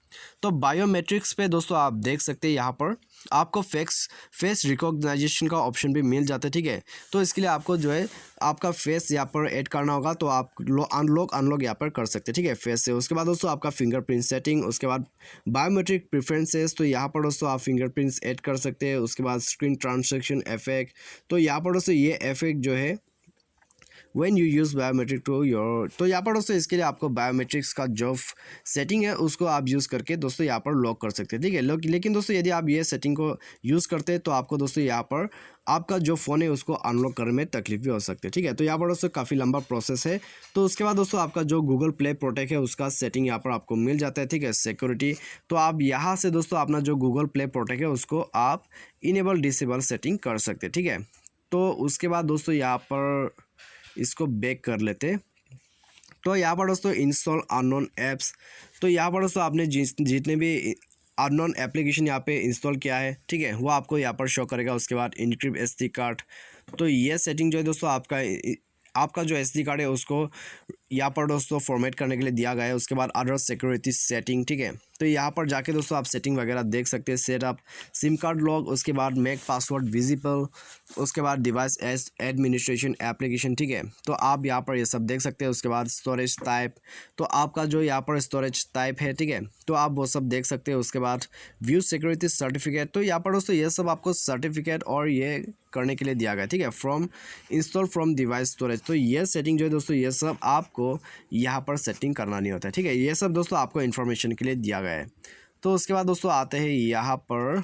तो बायोमेट्रिक्स पे दोस्तों आप देख सकते हैं यहाँ पर आपको फेस रिकॉग्नाइजेशन का ऑप्शन भी मिल जाता है, ठीक है। तो इसके लिए आपको जो है आपका फेस यहाँ पर ऐड करना होगा, तो आप अनलॉक यहाँ पर कर सकते हैं, ठीक है, फेस से। उसके बाद दोस्तों आपका फिंगरप्रिंट सेटिंग, उसके बाद बायोमेट्रिक प्रेफरेंसेस। तो यहाँ पर दोस्तों आप फिंगरप्रिंट्स ऐड कर सकते हैं। उसके बाद स्क्रीन ट्रांसलेशन इफेक्ट। तो यहाँ पर दोस्तों ये इफेक्ट जो है when you use biometric to your, तो यहाँ पर दोस्तों इसके लिए आपको बायोमेट्रिक्स का जो सेटिंग है उसको आप यूज़ करके दोस्तों यहाँ पर लॉक कर सकते हैं, ठीक है। लेकिन दोस्तों यदि आप ये सेटिंग को यूज़ करते हैं तो आपको दोस्तों यहाँ पर आपका जो फ़ोन है उसको अनलॉक करने में तकलीफ भी हो सकती है, ठीक है। तो यहाँ पर दोस्तों काफ़ी लंबा प्रोसेस है। तो उसके बाद दोस्तों आपका जो गूगल प्ले प्रोटेक्ट है उसका सेटिंग यहाँ पर आपको मिल जाता है, ठीक है, सिक्योरिटी। तो आप यहाँ से दोस्तों अपना जो गूगल प्ले प्रोटेक्ट है उसको आप इनेबल डिसेबल सेटिंग कर सकते हैं, ठीक है। तो उसके बाद दोस्तों यहाँ पर इसको बैक कर लेते। तो यहाँ पर दोस्तों इंस्टॉल अननोन ऐप्स। तो यहाँ पर दोस्तों आपने जितने भी अननोन एप्लीकेशन यहाँ पे इंस्टॉल किया है, ठीक है, वो आपको यहाँ पर शो करेगा। उसके बाद इनक्रिप्ट SD कार्ड। तो ये सेटिंग जो है दोस्तों आपका जो SD कार्ड है उसको यहाँ पर दोस्तों फॉर्मेट करने के लिए दिया गया है। उसके बाद अदर सिक्योरिटी सेटिंग, ठीक है। तो यहाँ पर जाके दोस्तों आप सेटिंग वगैरह देख सकते हैं। सेटअप सिम कार्ड लॉग, उसके बाद मेक पासवर्ड विजिबल, उसके बाद डिवाइस एडमिनिस्ट्रेशन एप्लीकेशन, ठीक है। तो आप यहाँ पर ये सब देख सकते हैं। उसके बाद स्टोरेज टाइप, तो आपका जो यहाँ पर स्टोरेज टाइप है, ठीक है, तो आप वो सब देख सकते हैं। उसके बाद व्यू सिक्योरिटी सर्टिफिकेट। तो यहाँ पर दोस्तों ये सब आपको सर्टिफिकेट और ये करने के लिए दिया गया है, ठीक है, from install from device storage. तो ये सेटिंग जो है दोस्तों ये सब आपको यहाँ पर सेटिंग करना नहीं होता है, ठीक है। ये सब दोस्तों आपको इन्फॉर्मेशन के लिए दिया गया है। तो उसके बाद दोस्तों आते हैं यहाँ पर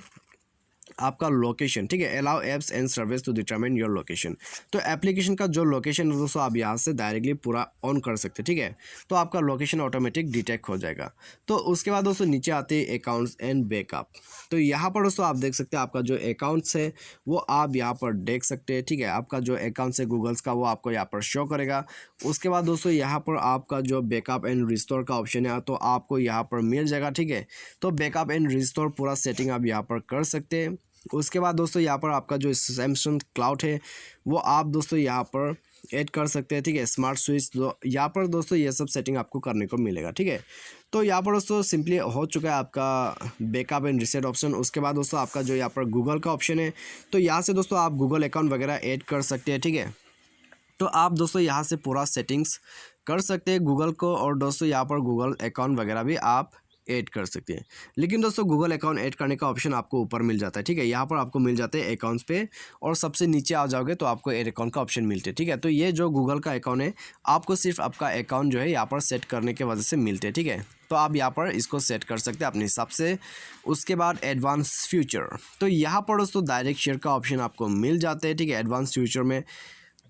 आपका लोकेशन, ठीक है, allow apps and service to determine your location. तो एप्लीकेशन का जो लोकेशन है दोस्तों आप यहाँ से डायरेक्टली पूरा ऑन कर सकते हैं, ठीक है। तो आपका लोकेशन ऑटोमेटिक डिटेक्ट हो जाएगा। तो उसके बाद दोस्तों नीचे आते हैं अकाउंट्स एंड बैकअप। तो यहाँ पर दोस्तों आप देख सकते हैं आपका जो अकाउंट्स है वो आप यहाँ पर देख सकते हैं, ठीक है। आपका जो अकाउंट्स है गूगल्स का वो आपको यहाँ पर शो करेगा। उसके बाद दोस्तों यहाँ पर आपका जो बैकअप एंड रिस्टोर का ऑप्शन है तो आपको यहाँ पर मिल जाएगा, ठीक है। तो बैकअप एंड रिस्टोर पूरा सेटिंग आप यहाँ पर कर सकते हैं। उसके बाद दोस्तों यहाँ पर आपका जो सैमसंग क्लाउड है वो आप दोस्तों यहाँ पर ऐड कर सकते हैं, ठीक है। स्मार्ट स्विच, यहाँ पर दोस्तों ये सब सेटिंग आपको करने को मिलेगा, ठीक है। तो यहाँ पर दोस्तों सिंपली हो चुका है आपका बैकअप एंड रीसेट ऑप्शन। उसके बाद दोस्तों आपका जो यहाँ पर गूगल का ऑप्शन है तो यहाँ से दोस्तों आप गूगल अकाउंट वगैरह ऐड कर सकते हैं, ठीक है। तो आप दोस्तों यहाँ से पूरा सेटिंग्स कर सकते हैं गूगल को, और दोस्तों यहाँ पर गूगल अकाउंट वगैरह भी आप ऐड कर सकते हैं। लेकिन दोस्तों गूगल अकाउंट ऐड करने का ऑप्शन आपको ऊपर मिल जाता है, ठीक है। यहाँ पर आपको मिल जाते हैं अकाउंट्स पे, और सबसे नीचे आ जाओगे तो आपको ऐड अकाउंट का ऑप्शन मिलते हैं, ठीक है। तो ये जो गूगल का अकाउंट है आपको सिर्फ आपका अकाउंट जो है यहाँ पर सेट करने के वजह से मिलते हैं, ठीक है। तो आप यहाँ पर इसको सेट कर सकते हैं अपने हिसाब से। उसके बाद एडवांस फ्यूचर, तो यहाँ पर दोस्तों डायरेक्ट शेयर का ऑप्शन आपको मिल जाता है, ठीक है, एडवांस फ्यूचर में।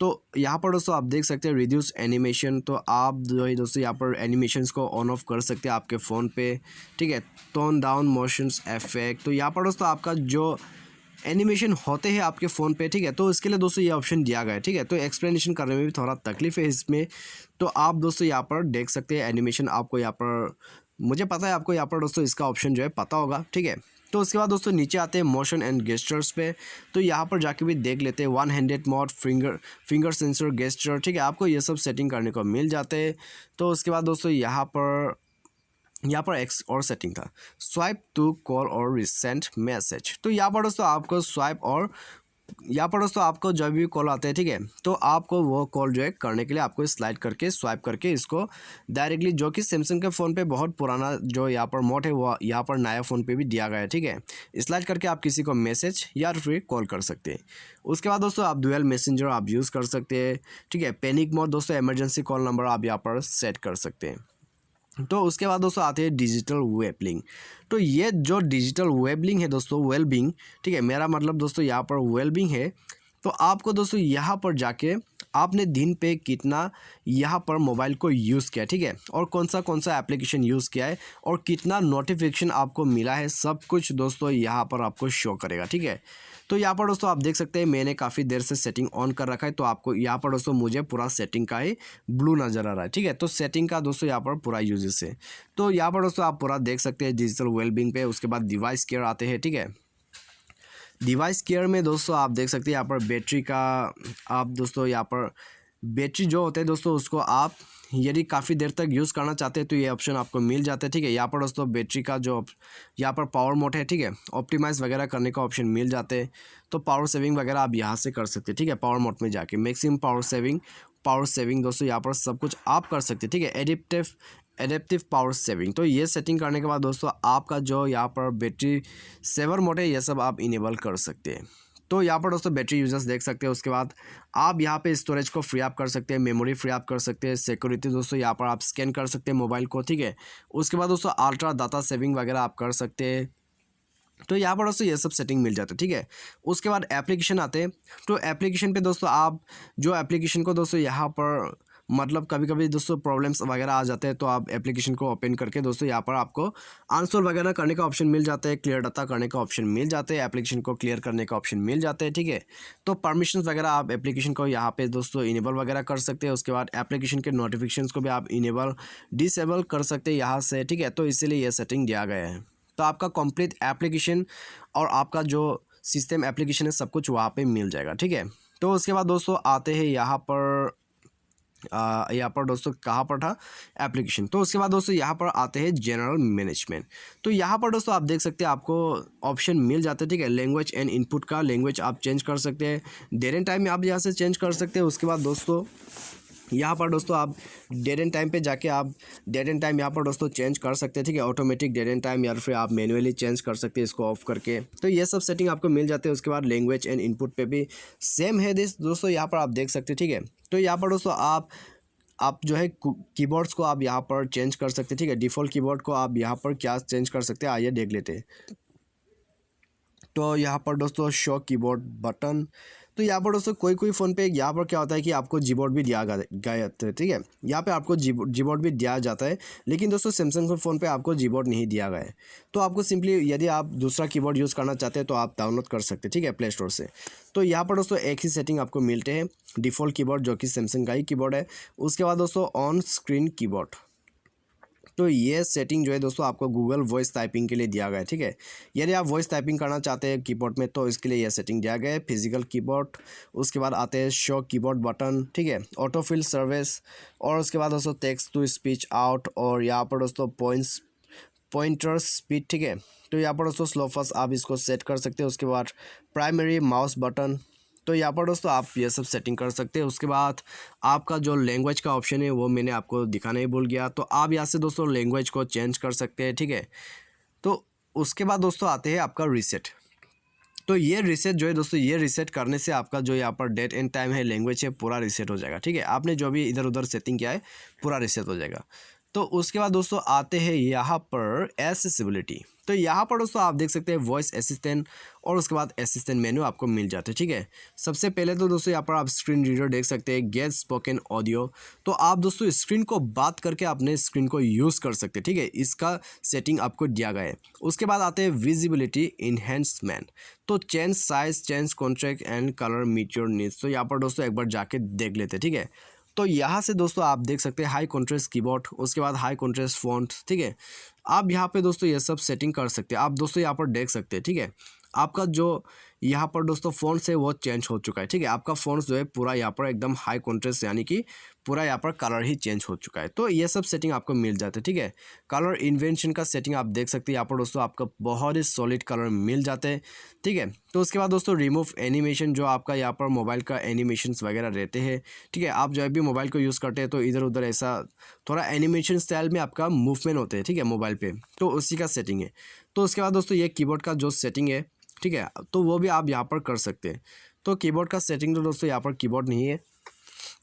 तो यहाँ पर दोस्तों आप देख सकते हैं रिड्यूस एनिमेशन। तो आप जो है दोस्तों यहाँ पर एनिमेशंस को ऑन ऑफ कर सकते हैं आपके फ़ोन पे, ठीक है। टोन डाउन मोशंस इफेक्ट, तो यहाँ पर दोस्तों आपका जो एनिमेशन होते हैं आपके फ़ोन पे, ठीक है, तो इसके लिए दोस्तों ये ऑप्शन दिया गया है, ठीक है। तो एक्सप्लेनेशन करने में भी थोड़ा तकलीफ है इसमें। तो आप दोस्तों यहाँ पर देख सकते हैं एनिमेशन, आपको यहाँ पर, मुझे पता है आपको यहाँ पर दोस्तों इसका ऑप्शन जो है पता होगा, ठीक है। तो उसके बाद दोस्तों नीचे आते हैं मोशन एंड गेस्चर्स पे। तो यहाँ पर जाके भी देख लेते हैं one handed mode, finger sensor, gesture, ठीक है, आपको ये सब सेटिंग करने को मिल जाते हैं। तो उसके बाद दोस्तों यहाँ पर एक और सेटिंग था, स्वाइप टू कॉल और रिसेंट मैसेज। तो यहाँ पर दोस्तों आपको स्वाइप और यहाँ पर दोस्तों आपको जब भी कॉल आते हैं, ठीक है, तो आपको वो कॉल जो है करने के लिए आपको स्लाइड करके स्वाइप करके इसको डायरेक्टली, जो कि सैमसंग के फ़ोन पे बहुत पुराना जो यहाँ पर मोड है वो यहाँ पर नया फ़ोन पे भी दिया गया है, ठीक है। स्लाइड करके आप किसी को मैसेज या फिर कॉल कर सकते हैं। उसके बाद दोस्तों आप डुअल मैसेंजर आप यूज़ कर सकते हैं, ठीक है। पैनिक मोड दोस्तों इमरजेंसी कॉल नंबर आप यहाँ पर सेट कर सकते हैं। तो उसके बाद दोस्तों आते हैं डिजिटल वेबलिंग। तो ये जो डिजिटल वेबलिंग है दोस्तों, वेलबिंग, ठीक है, मेरा मतलब दोस्तों यहाँ पर वेलबिंग है। तो आपको दोस्तों यहाँ पर जाके आपने दिन पे कितना यहाँ पर मोबाइल को यूज़ किया, ठीक है, और कौन सा एप्लीकेशन यूज़ किया है और कितना नोटिफिकेशन आपको मिला है, सब कुछ दोस्तों यहाँ पर आपको शो करेगा, ठीक है। तो यहाँ पर दोस्तों आप देख सकते हैं मैंने काफ़ी देर से सेटिंग ऑन कर रखा है। तो आपको यहाँ पर दोस्तों मुझे पूरा सेटिंग का ही ब्लू नज़र आ रहा है, ठीक है। तो सेटिंग का दोस्तों यहाँ पर पूरा यूजेस है। तो यहाँ पर दोस्तों आप पूरा देख सकते हैं डिजिटल वेलबिंग पे। उसके बाद डिवाइस केयर आते हैं, ठीक है। डिवाइस केयर में दोस्तों आप देख सकते हैं यहाँ पर बैटरी का, आप दोस्तों यहाँ पर बैटरी जो होते हैं दोस्तों उसको आप यदि काफ़ी देर तक यूज़ करना चाहते हैं तो ये ऑप्शन आपको मिल जाता है, ठीक है। यहाँ पर दोस्तों बैटरी का जो यहाँ पर पावर मोड है, ठीक है, ऑप्टिमाइज़ वगैरह करने का ऑप्शन मिल जाते हैं। तो पावर सेविंग वगैरह आप यहाँ से कर सकते हैं, ठीक है। पावर मोड में जाके मैक्सिमम पावर सेविंग दोस्तों यहाँ पर सब कुछ आप कर सकते हैं, ठीक है। एडेप्टिव पावर सेविंग, तो ये सेटिंग करने के बाद दोस्तों आपका जो यहाँ पर बैटरी सेवर मोड है ये सब आप इनेबल कर सकते हैं। तो यहाँ पर दोस्तों बैटरी यूजर्स देख सकते हैं। उसके बाद आप यहाँ पे स्टोरेज को फ्री अप कर सकते हैं, मेमोरी फ्री अप कर सकते हैं, सिक्योरिटी दोस्तों यहाँ पर आप स्कैन कर सकते हैं मोबाइल को, ठीक है। उसके बाद दोस्तों अल्ट्रा डाटा सेविंग वगैरह आप कर सकते हैं। तो यहाँ पर दोस्तों ये सब सेटिंग मिल जाता है, ठीक है। उसके बाद एप्लीकेशन आते हैं। तो एप्लीकेशन पे दोस्तों आप जो एप्लीकेशन को दोस्तों यहाँ पर मतलब कभी कभी दोस्तों प्रॉब्लम्स वगैरह आ जाते हैं तो आप एप्लीकेशन को ओपन करके दोस्तों यहाँ पर आपको आंसर वगैरह करने का ऑप्शन मिल जाता है, क्लियर डाटा करने का ऑप्शन मिल जाते हैं, एप्लीकेशन को क्लियर करने का ऑप्शन मिल जाते हैं, ठीक है। तो परमिशंस वगैरह आप एप्लीकेशन को यहाँ पे दोस्तों इनेबल वगैरह कर सकते हैं। उसके बाद एप्लीकेशन के नोटिफिकेशंस को भी आप इनेबल डिसेबल कर सकते हैं यहाँ से, ठीक है। तो इसीलिए ये सेटिंग दिया गया है। तो आपका कंप्लीट एप्लीकेशन और आपका जो सिस्टम एप्लीकेशन है सब कुछ वहाँ पे मिल जाएगा, ठीक है। तो उसके बाद दोस्तों आते हैं यहाँ पर दोस्तों कहाँ पर था एप्लीकेशन। तो उसके बाद दोस्तों यहाँ पर आते हैं जनरल मैनेजमेंट। तो यहाँ पर दोस्तों आप देख सकते हैं आपको ऑप्शन मिल जाते हैं, ठीक है। लैंग्वेज एंड इनपुट का लैंग्वेज आप चेंज कर सकते हैं, डेट एंड टाइम में आप यहाँ से चेंज कर सकते हैं। उसके बाद दोस्तों यहाँ पर दोस्तों आप डेट एंड टाइम पे जाके आप डेट एंड टाइम यहाँ पर दोस्तों चेंज कर सकते हैं, ठीक है। ऑटोमेटिक डेट एंड टाइम या फिर आप मैन्युअली चेंज कर सकते हैं इसको ऑफ करके। तो ये सब सेटिंग आपको मिल जाते हैं। उसके बाद लैंग्वेज एंड इनपुट पे भी सेम है दोस्तों यहाँ पर आप देख सकते हैं, ठीक है। तो यहाँ पर दोस्तों आप जो है कीबोर्ड्स को आप यहाँ पर चेंज कर सकते हैं, ठीक है। डिफ़ॉल्ट कीबोर्ड को आप यहाँ पर क्या चेंज कर सकते हैं आइए देख लेते हैं। तो यहाँ पर दोस्तों शो कीबोर्ड बटन। तो यहाँ पर दोस्तों कोई फ़ोन पे यहाँ पर क्या होता है कि आपको कीबोर्ड भी दिया गया है, ठीक है। यहाँ पे आपको कीबोर्ड भी दिया जाता है, लेकिन दोस्तों सैमसंग के फ़ोन पे आपको कीबोर्ड नहीं दिया गया है। तो आपको सिंपली यदि आप दूसरा कीबोर्ड यूज़ करना चाहते हैं तो आप डाउनलोड कर सकते हैं, ठीक है, प्ले स्टोर से। तो यहाँ पर दोस्तों एक ही सेटिंग आपको मिलते हैं, डिफ़ॉल्ट कीबोर्ड जो कि सैमसंग का ही कीबोर्ड है। उसके बाद दोस्तों ऑन स्क्रीन कीबोर्ड। तो ये सेटिंग जो है दोस्तों आपको गूगल वॉइस टाइपिंग के लिए दिया गया है, ठीक है। यदि आप वॉइस टाइपिंग करना चाहते हैं कीबोर्ड में तो इसके लिए यह सेटिंग दिया गया है, फिजिकल कीबोर्ड। उसके बाद आते हैं शो कीबोर्ड बटन, ठीक है, ऑटोफिल सर्विस। और उसके बाद दोस्तों टेक्स्ट टू स्पीच आउट, और यहाँ पर दोस्तों पॉइंटर स्पीड, ठीक है। तो यहाँ पर दोस्तों स्लो फास्ट आप इसको सेट कर सकते हैं। उसके बाद प्राइमरी माउस बटन। तो यहाँ पर दोस्तों आप ये सब सेटिंग कर सकते हैं। उसके बाद आपका जो लैंग्वेज का ऑप्शन है वो मैंने आपको दिखाना ही भूल गया, तो आप यहाँ से दोस्तों लैंग्वेज को चेंज कर सकते हैं, ठीक है। तो उसके बाद दोस्तों आते हैं आपका रीसेट। तो ये रीसेट जो है दोस्तों, ये रीसेट करने से आपका जो यहाँ पर डेट एंड टाइम है, लैंग्वेज है, पूरा रीसेट हो जाएगा, ठीक है। आपने जो भी इधर उधर सेटिंग किया है पूरा रीसेट हो जाएगा। तो उसके बाद दोस्तों आते हैं यहाँ पर एसेसिबिलिटी। तो यहाँ पर दोस्तों आप देख सकते हैं वॉइस असिस्टेंट और उसके बाद असिस्टेंट मेनू आपको मिल जाते हैं, ठीक है। सबसे पहले तो दोस्तों यहाँ पर आप स्क्रीन रीडर देख सकते हैं, गेट स्पोकन ऑडियो। तो आप दोस्तों स्क्रीन को बात करके अपने स्क्रीन को यूज़ कर सकते हैं, ठीक है। इसका सेटिंग आपको दिया गया है। उसके बाद आते हैं विजिबिलिटी इन्हेंसमेंट। तो change size, change contrast and colour meet your needs. तो यहाँ पर दोस्तों एक बार जाके देख लेते हैं, ठीक है। तो यहाँ से दोस्तों आप देख सकते हैं हाई कॉन्ट्रास्ट कीबोर्ड, उसके बाद हाई कॉन्ट्रास्ट फॉन्ट, ठीक है। आप यहाँ पे दोस्तों ये सब सेटिंग कर सकते हैं। आप दोस्तों यहाँ पर देख सकते हैं, ठीक है। आपका जो यहाँ पर दोस्तों फ़ॉन्ट्स है वो चेंज हो चुका है, ठीक है। आपका फ़ॉन्ट्स जो है पूरा यहाँ पर एकदम हाई कॉन्ट्रास्ट, यानी कि पूरा यहाँ पर कलर ही चेंज हो चुका है। तो ये सब सेटिंग आपको मिल जाते हैं, ठीक है। कलर इन्वेंशन का सेटिंग आप देख सकते हैं यहाँ पर दोस्तों, आपका बहुत ही सॉलिड कलर मिल जाते हैं, ठीक है। तो उसके बाद दोस्तों रिमूव एनिमेशन, जो आपका यहाँ पर मोबाइल का एनिमेशंस वगैरह रहते हैं, ठीक है। आप जब भी मोबाइल को यूज़ करते हैं तो इधर उधर ऐसा थोड़ा एनिमेशन स्टाइल में आपका मूवमेंट होते हैं, ठीक है, मोबाइल पे, तो उसी का सेटिंग है। तो उसके बाद दोस्तों ये कीबोर्ड का जो सेटिंग है, ठीक है, तो वो भी आप यहाँ पर कर सकते हैं। तो कीबोर्ड का सेटिंग तो दोस्तों यहाँ पर कीबोर्ड नहीं है।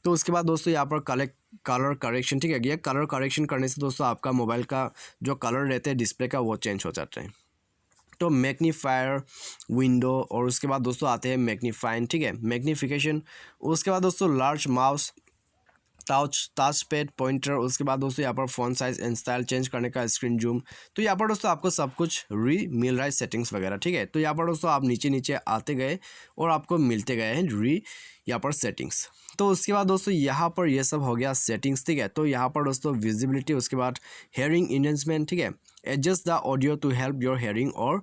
तो उसके बाद दोस्तों यहाँ पर कलर करेक्शन, ठीक है। ये कलर करेक्शन करने से दोस्तों आपका मोबाइल का जो कलर रहते हैं डिस्प्ले का वो चेंज हो जाता है। तो मैग्नीफायर विंडो, और उसके बाद दोस्तों आते हैं मैग्नीफाइन, ठीक है, मैग्नीफिकेशन। उसके बाद दोस्तों large mouse, touch pad, pointer. उसके बाद दोस्तों यहाँ पर font size and style change करने का, स्क्रीन जूम। तो यहाँ पर दोस्तों आपको सब कुछ मिल रहा है सेटिंग्स वगैरह, ठीक है। तो यहाँ पर दोस्तों आप नीचे नीचे आते गए और आपको मिलते गए हैं यहाँ पर सेटिंग्स। तो उसके बाद दोस्तों यहाँ पर ये सब हो गया सेटिंग्स, ठीक है। तो यहाँ पर दोस्तों विजिबिलिटी, उसके बाद हेयरिंग इन्हेंसमेंट, ठीक है, adjust the audio to help your hearing, और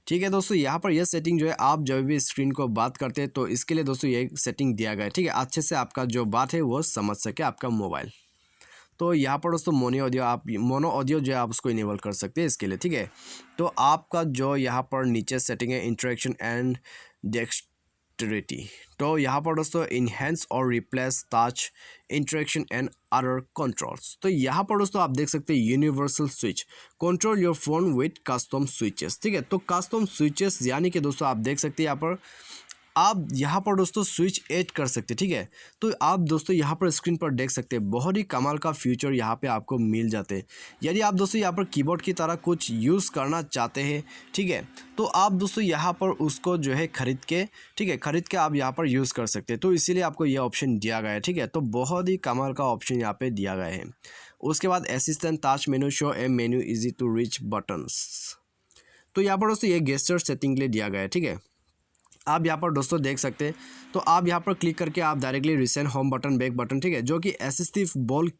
ठीक है दोस्तों यहाँ पर यह सेटिंग जो है आप जब भी स्क्रीन को बात करते हैं तो इसके लिए दोस्तों ये सेटिंग दिया गया है, ठीक है। अच्छे से आपका जो बात है वो समझ सके आपका मोबाइल। तो यहाँ पर दोस्तों मोनो ऑडियो जो है आप उसको इनेबल कर सकते हैं इसके लिए, ठीक है। तो आपका जो यहाँ पर नीचे सेटिंग है इंटरेक्शन एंड डेक्सटेरिटी। तो यहाँ पर दोस्तों इनहेंस और replace touch interaction and other controls. तो यहाँ पर दोस्तों आप देख सकते हैं universal switch, control your phone with custom switches, ठीक है। तो कस्टम स्विचेस यानी कि दोस्तों आप देख सकते हैं आप यहाँ पर दोस्तों स्विच ऐड कर सकते हैं, ठीक है। तो आप दोस्तों यहाँ पर स्क्रीन पर देख सकते हैं बहुत ही कमाल का फीचर यहाँ पे आपको मिल जाते हैं। यदि आप दोस्तों यहाँ पर कीबोर्ड की तरह कुछ यूज़ करना चाहते हैं, ठीक है, तो आप दोस्तों यहाँ पर उसको जो है खरीद के आप यहाँ पर यूज़ कर सकते हैं। तो इसीलिए आपको ये ऑप्शन दिया गया है, ठीक है। तो बहुत ही कमाल का ऑप्शन यहाँ पर दिया गया है। उसके बाद assistant touch menu, show a menu, easy to reach buttons. तो यहाँ पर दोस्तों ये गेस्चर सेटिंग के लिए दिया गया है, ठीक है। आप यहाँ पर दोस्तों देख सकते हैं। तो आप यहाँ पर क्लिक करके आप directly recent home button, back button, ठीक है, जो कि असिस्टिव बॉल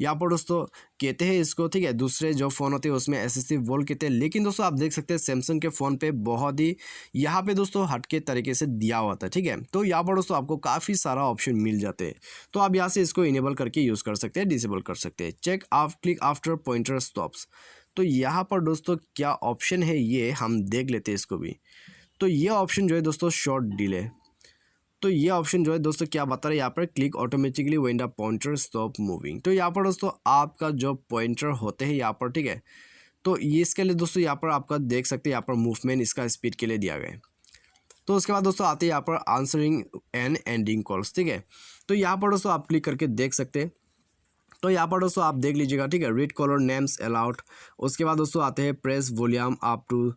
यहाँ पर दोस्तों कहते हैं इसको, ठीक है। दूसरे जो फ़ोन होते हैं उसमें असिस्टिव बॉल कहते हैं, लेकिन दोस्तों आप देख सकते हैं सैमसंग के फ़ोन पे बहुत ही यहाँ पे दोस्तों हटके तरीके से दिया हुआ था, ठीक है। तो यहाँ पर दोस्तों आपको काफ़ी सारा ऑप्शन मिल जाते हैं। तो आप यहाँ से इसको इनेबल करके यूज़ कर सकते हैं, डिसेबल कर सकते हैं। चेक आप क्लिक आफ्टर पॉइंटर स्टॉप्स। तो यहाँ पर दोस्तों क्या ऑप्शन है ये हम देख लेते हैं इसको भी। तो ये ऑप्शन जो है दोस्तों शॉर्ट डिले। तो ये ऑप्शन जो है दोस्तों क्या बता रहा है यहाँ पर, click automatically when the pointer stop moving. तो यहाँ पर दोस्तों आपका जो पॉइंटर होते हैं यहाँ पर, ठीक है, तो ये इसके लिए दोस्तों यहाँ पर आपका देख सकते हैं यहाँ पर मूवमेंट इसका स्पीड के लिए दिया गया है। तो उसके बाद दोस्तों आते हैं यहाँ पर आंसरिंग एंड एंडिंग कॉल्स, ठीक है। तो यहाँ पर दोस्तों आप क्लिक करके देख सकते हैं। तो यहाँ पर दोस्तों आप देख लीजिएगा, ठीक है, रीड कॉलर नेम्स अलाउड। उसके बाद दोस्तों आते हैं press volume up to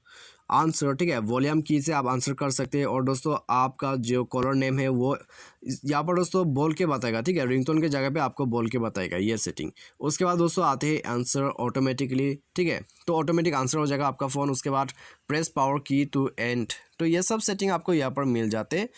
answer, ठीक है, वॉल्यूम की से आप आंसर कर सकते हैं। और दोस्तों आपका जो कॉलर नेम है वो यहाँ पर दोस्तों बोल के बताएगा, ठीक है, रिंगटोन के जगह पे आपको बोल के बताएगा ये सेटिंग। उसके बाद दोस्तों आते हैं आंसर ऑटोमेटिकली, ठीक है, तो ऑटोमेटिक आंसर हो जाएगा आपका फ़ोन। उसके बाद प्रेस पावर की टू एंड। तो ये सब सेटिंग आपको यहाँ पर मिल जाते हैं।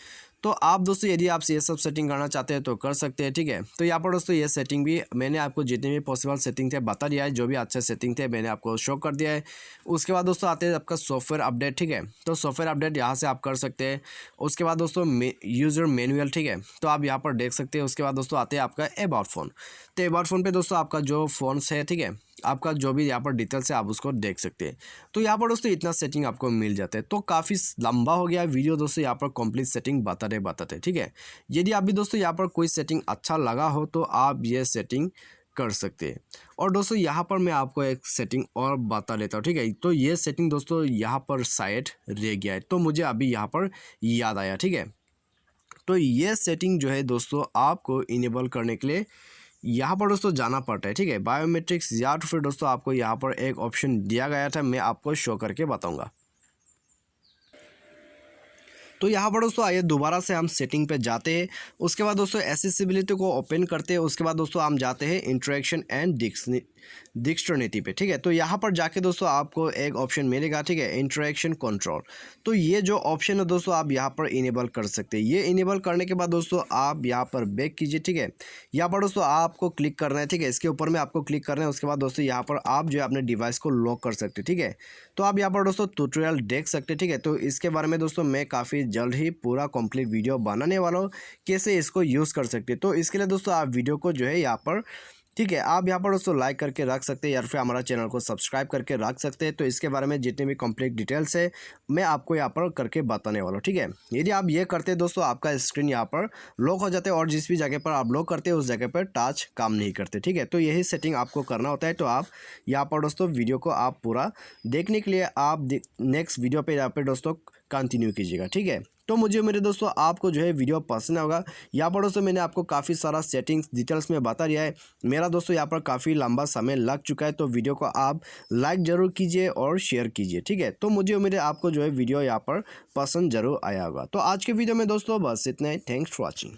तो आप दोस्तों यदि आप ये सब सेटिंग करना चाहते हैं तो कर सकते हैं, ठीक है। तो यहाँ पर दोस्तों ये सेटिंग भी मैंने आपको जितने भी पॉसिबल सेटिंग थे बता दिया है, जो भी अच्छे सेटिंग थे मैंने आपको शो कर दिया है। उसके बाद दोस्तों आते हैं आपका सॉफ्टवेयर अपडेट, ठीक है। तो सॉफ्टवेयर अपडेट यहाँ से आप कर सकते हैं। उसके बाद दोस्तों यूज़र मैनुअल, ठीक है, तो आप यहाँ पर देख सकते हैं। उसके बाद दोस्तों आते हैं आपका अबाउट फ़ोन। तो अबाउट फ़ोन पे दोस्तों आपका जो फ़ोन्स है, ठीक है, आपका जो भी यहाँ पर डिटेल्स है आप उसको देख सकते हैं। तो यहाँ पर दोस्तों इतना सेटिंग आपको मिल जाता है। तो काफ़ी लंबा हो गया वीडियो दोस्तों यहाँ पर कंप्लीट सेटिंग बताते, ठीक है। यदि आप भी दोस्तों यहाँ पर कोई सेटिंग अच्छा लगा हो तो आप ये सेटिंग कर सकते हैं। और दोस्तों यहाँ पर मैं आपको एक सेटिंग और बता लेता हूँ, ठीक है। तो ये सेटिंग दोस्तों यहाँ पर शायद रह गया है, तो मुझे अभी यहाँ पर याद आया, ठीक है। तो ये सेटिंग जो है दोस्तों आपको इनेबल करने के लिए यहाँ पर दोस्तों जाना पड़ता है, ठीक है, बायोमेट्रिक्स, या तो फिर दोस्तों आपको यहाँ पर एक ऑप्शन दिया गया था, मैं आपको शो करके बताऊँगा। तो यहाँ पर दोस्तों आइए दोबारा से हम सेटिंग पे जाते हैं। उसके बाद दोस्तों एक्सेसिबिलिटी को ओपन करते हैं। उसके बाद दोस्तों हम जाते हैं इंटरेक्शन एंड डिक्शनरी पे, ठीक है। तो यहाँ पर जाके दोस्तों आपको एक ऑप्शन मिलेगा, ठीक है, इंटरेक्शन कंट्रोल। तो ये जो ऑप्शन है दोस्तों आप यहाँ पर इनेबल कर सकते हैं। ये इनेबल करने के बाद दोस्तों आप यहाँ पर बैक कीजिए, ठीक है। यहाँ पर दोस्तों आपको क्लिक करना है, ठीक है, इसके ऊपर में आपको क्लिक करना है। उसके बाद दोस्तों यहाँ पर आप जो है अपने डिवाइस को लॉक कर सकते हैं, ठीक है। तो आप यहाँ पर दोस्तों ट्यूटोरियल देख सकते हैं, ठीक है। तो इसके बारे में दोस्तों मैं काफ़ी जल्द ही पूरा कंप्लीट वीडियो बनाने वाला हूँ, कैसे इसको यूज़ कर सकते हैं। तो इसके लिए दोस्तों आप वीडियो को जो है यहाँ पर, ठीक है, आप यहाँ पर दोस्तों लाइक करके रख सकते हैं या फिर हमारा चैनल को सब्सक्राइब करके रख सकते हैं। तो इसके बारे में जितने भी कंप्लीट डिटेल्स है मैं आपको यहाँ पर करके बताने वाला हूँ, ठीक है। यदि आप ये करते हैं दोस्तों आपका स्क्रीन यहाँ पर लॉक हो जाता है और जिस भी जगह पर आप लॉक करते हैं उस जगह पर टच काम नहीं करते, ठीक है। तो यही सेटिंग आपको करना होता है। तो आप यहाँ पर दोस्तों वीडियो को आप पूरा देखने के लिए आप नेक्स्ट वीडियो पर यहाँ पर दोस्तों कंटिन्यू कीजिएगा, ठीक है। तो मुझे मेरे दोस्तों आपको जो है वीडियो पसंद होगा। यहाँ पर दोस्तों मैंने आपको काफ़ी सारा सेटिंग्स डिटेल्स में बता दिया है। मेरा दोस्तों यहाँ पर काफ़ी लंबा समय लग चुका है, तो वीडियो को आप लाइक ज़रूर कीजिए और शेयर कीजिए, ठीक है। तो मुझे उम्मीद है आपको जो है वीडियो यहाँ पर पसंद ज़रूर आया होगा। तो आज के वीडियो में दोस्तों बस इतना ही। Thanks for watching.